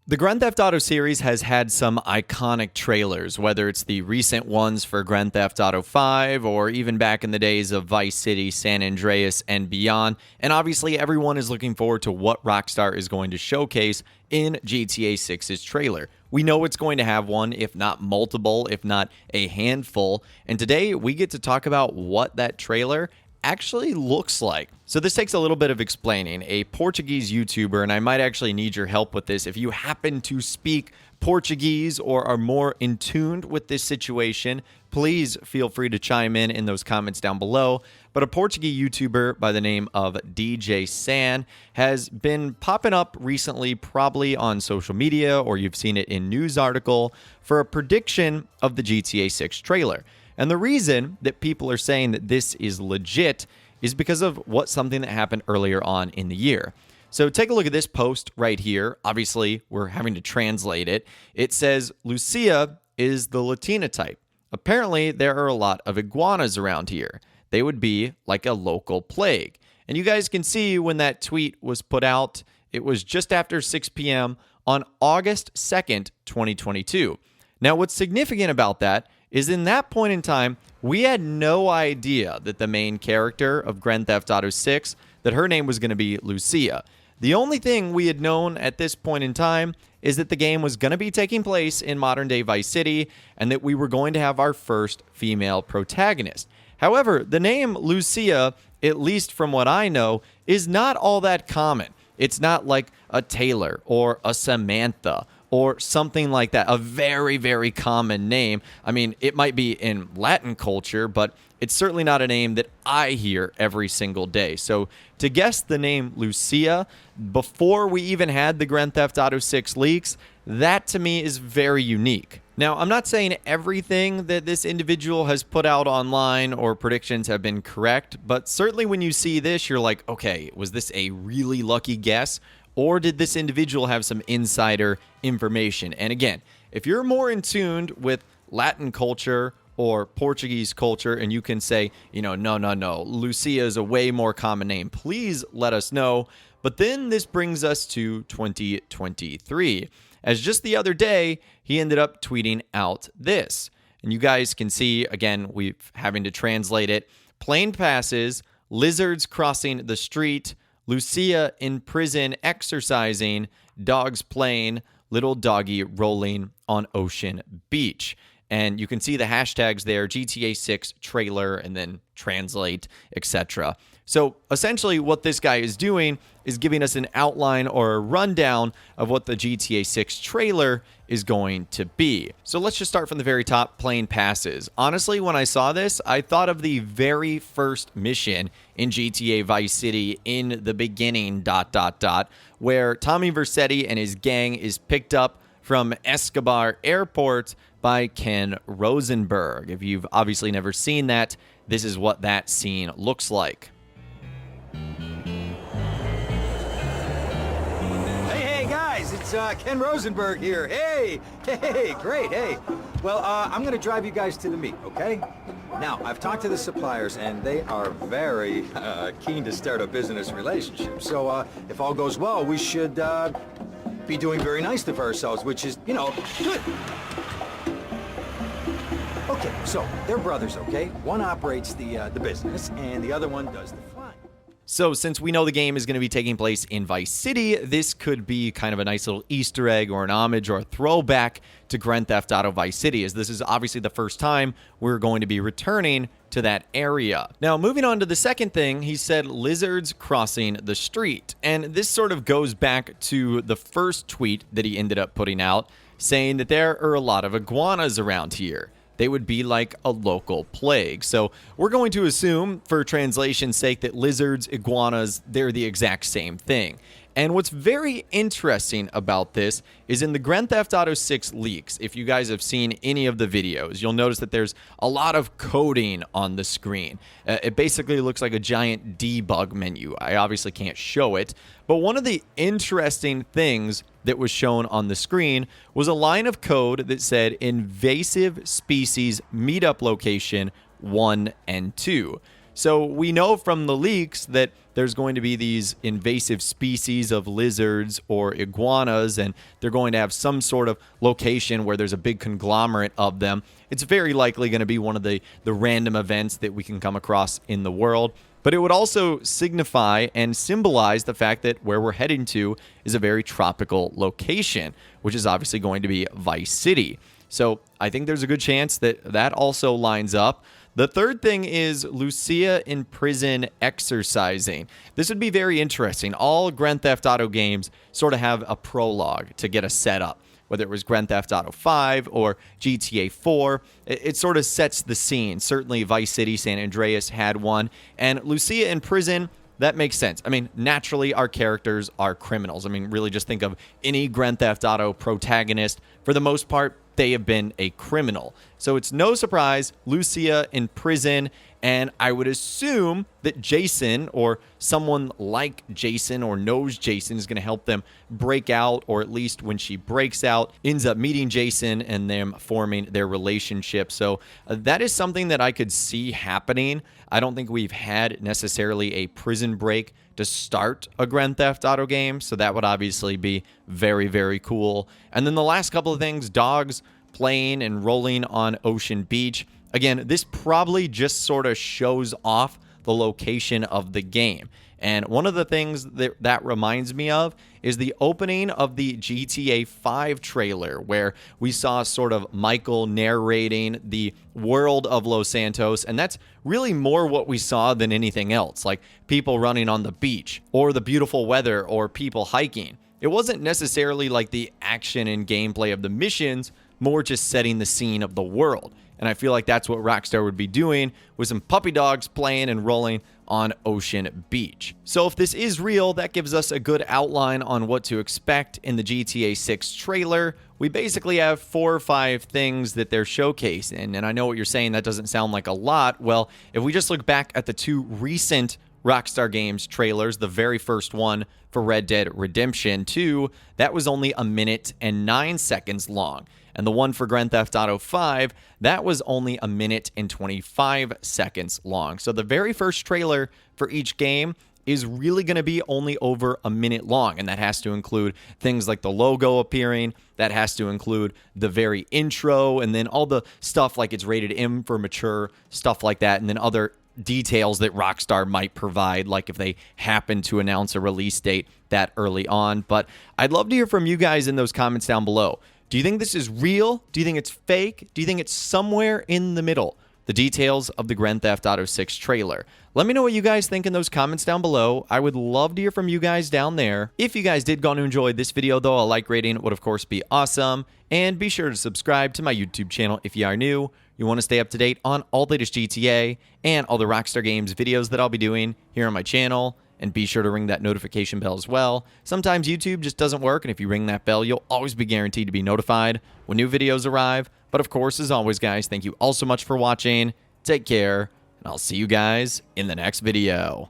The Grand Theft Auto series has had some iconic trailers, whether it's the recent ones for Grand Theft Auto 5 or even back in the days of Vice City, San Andreas, and beyond. And obviously, everyone is looking forward to what Rockstar is going to showcase in GTA 6's trailer. We know it's going to have one, if not multiple, if not a handful. And today, we get to talk about what that trailer actually looks like. So this takes a little bit of explaining. A Portuguese YouTuber, and I might actually need your help with this if you happen to speak Portuguese or are more in tune with this situation, please feel free to chime in those comments down below. But a Portuguese YouTuber by the name of DJ San has been popping up recently, probably on social media, or you've seen it in news article, for a prediction of the GTA 6 trailer. And the reason that people are saying that this is legit is because of something that happened earlier on in the year. So take a look at this post right here. Obviously, we're having to translate it. It says, Lucia is the Latina type. Apparently, there are a lot of iguanas around here. They would be like a local plague. And you guys can see when that tweet was put out, it was just after 6 p.m. on August 2nd, 2022. Now, what's significant about that is in that point in time, we had no idea that the main character of Grand Theft Auto 6, that her name was going to be Lucia. The only thing we had known at this point in time is that the game was going to be taking place in modern-day Vice City and that we were going to have our first female protagonist. However, the name Lucia, at least from what I know, is not all that common. It's not like a Taylor or a Samantha or something like that, a very, very common name. I mean, it might be in Latin culture, but it's certainly not a name that I hear every single day. So to guess the name Lucia before we even had the Grand Theft Auto 6 leaks, that to me is very unique. Now, I'm not saying everything that this individual has put out online or predictions have been correct, but certainly when you see this, you're like, okay, was this a really lucky guess? Or did this individual have some insider information? And again, if you're more in tune with Latin culture or Portuguese culture and you can say, no, Lucia is a way more common name, please let us know. But then this brings us to 2023, as just the other day, he ended up tweeting out this. And you guys can see, again, we're having to translate it. Plane passes, lizards crossing the street, Lucia in prison exercising, dogs playing, little doggy rolling on Ocean Beach. And you can see the hashtags there, GTA 6 trailer, and then translate, etc. So essentially what this guy is doing is giving us an outline or a rundown of what the GTA 6 trailer is going to be. So let's just start from the very top, plane passes. Honestly, when I saw this, I thought of the very first mission in GTA Vice City in the beginning, ... where Tommy Vercetti and his gang is picked up from Escobar Airport by Ken Rosenberg. If you've obviously never seen that, this is what that scene looks like. Hey guys, it's Ken Rosenberg here. Hey, great, hey. Well, I'm gonna drive you guys to the meet, okay? Now, I've talked to the suppliers, and they are very keen to start a business relationship. So, if all goes well, we should be doing very nicely for ourselves, which is, good. Okay, so they're brothers, okay? One operates the business, and the other one does the flying. So since we know the game is going to be taking place in Vice City, this could be kind of a nice little Easter egg or an homage or a throwback to Grand Theft Auto Vice City, as this is obviously the first time we're going to be returning to that area. Now, moving on to the second thing, he said lizards crossing the street. And this sort of goes back to the first tweet that he ended up putting out, saying that there are a lot of iguanas around here. They would be like a local plague. So we're going to assume, for translation's sake, that lizards, iguanas, they're the exact same thing. And what's very interesting about this is in the Grand Theft Auto 6 leaks, if you guys have seen any of the videos, you'll notice that there's a lot of coding on the screen. It basically looks like a giant debug menu. I obviously can't show it, but one of the interesting things that was shown on the screen was a line of code that said invasive species meetup location 1 and 2. So we know from the leaks that there's going to be these invasive species of lizards or iguanas, and they're going to have some sort of location where there's a big conglomerate of them. It's very likely going to be one of the random events that we can come across in the world. But it would also signify and symbolize the fact that where we're heading to is a very tropical location, which is obviously going to be Vice City. So I think there's a good chance that that also lines up. The third thing is Lucia in prison exercising. This would be very interesting. All Grand Theft Auto games sort of have a prologue to get us set up. Whether it was Grand Theft Auto 5 or GTA 4, it sort of sets the scene. Certainly Vice City San Andreas had one. And Lucia in prison, that makes sense. I mean, naturally, our characters are criminals. I mean, really just think of any Grand Theft Auto protagonist. For the most part, they have been a criminal. So it's no surprise Lucia in prison, and I would assume that Jason or someone like Jason or knows Jason is going to help them break out, or at least when she breaks out, ends up meeting Jason and them forming their relationship. So that is something that I could see happening. I don't think we've had necessarily a prison break to start a Grand Theft Auto game, so that would obviously be very, very cool. And then the last couple of things, dogs playing and rolling on Ocean Beach. Again, this probably just sort of shows off the location of the game. And one of the things that reminds me of is the opening of the GTA 5 trailer, where we saw sort of Michael narrating the world of Los Santos, and that's really more what we saw than anything else, like people running on the beach, or the beautiful weather, or people hiking. It wasn't necessarily like the action and gameplay of the missions, more just setting the scene of the world. And I feel like that's what Rockstar would be doing with some puppy dogs playing and rolling on Ocean Beach. So if this is real, that gives us a good outline on what to expect in the GTA 6 trailer. We basically have 4 or 5 things that they're showcasing. And I know what you're saying, that doesn't sound like a lot. Well, if we just look back at the 2 recent Rockstar Games trailers, the very first one for Red Dead Redemption 2, that was only 1 minute and 9 seconds long. And the one for Grand Theft Auto 5, that was only 1 minute and 25 seconds long. So the very first trailer for each game is really going to be only over 1 minute long. And that has to include things like the logo appearing. That has to include the very intro, and then all the stuff like it's rated M for mature, stuff like that. And then other details that Rockstar might provide, like if they happen to announce a release date that early on. But I'd love to hear from you guys in those comments down below. Do you think this is real? Do you think it's fake? Do you think it's somewhere in the middle? The details of the Grand Theft Auto 6 trailer. Let me know what you guys think in those comments down below. I would love to hear from you guys down there. If you guys did go and enjoy this video, though, a like rating would, of course, be awesome. And be sure to subscribe to my YouTube channel if you are new. You want to stay up to date on all the latest GTA and all the Rockstar Games videos that I'll be doing here on my channel. And be sure to ring that notification bell as well. Sometimes YouTube just doesn't work, and if you ring that bell, you'll always be guaranteed to be notified when new videos arrive. But of course, as always, guys, thank you all so much for watching. Take care, and I'll see you guys in the next video.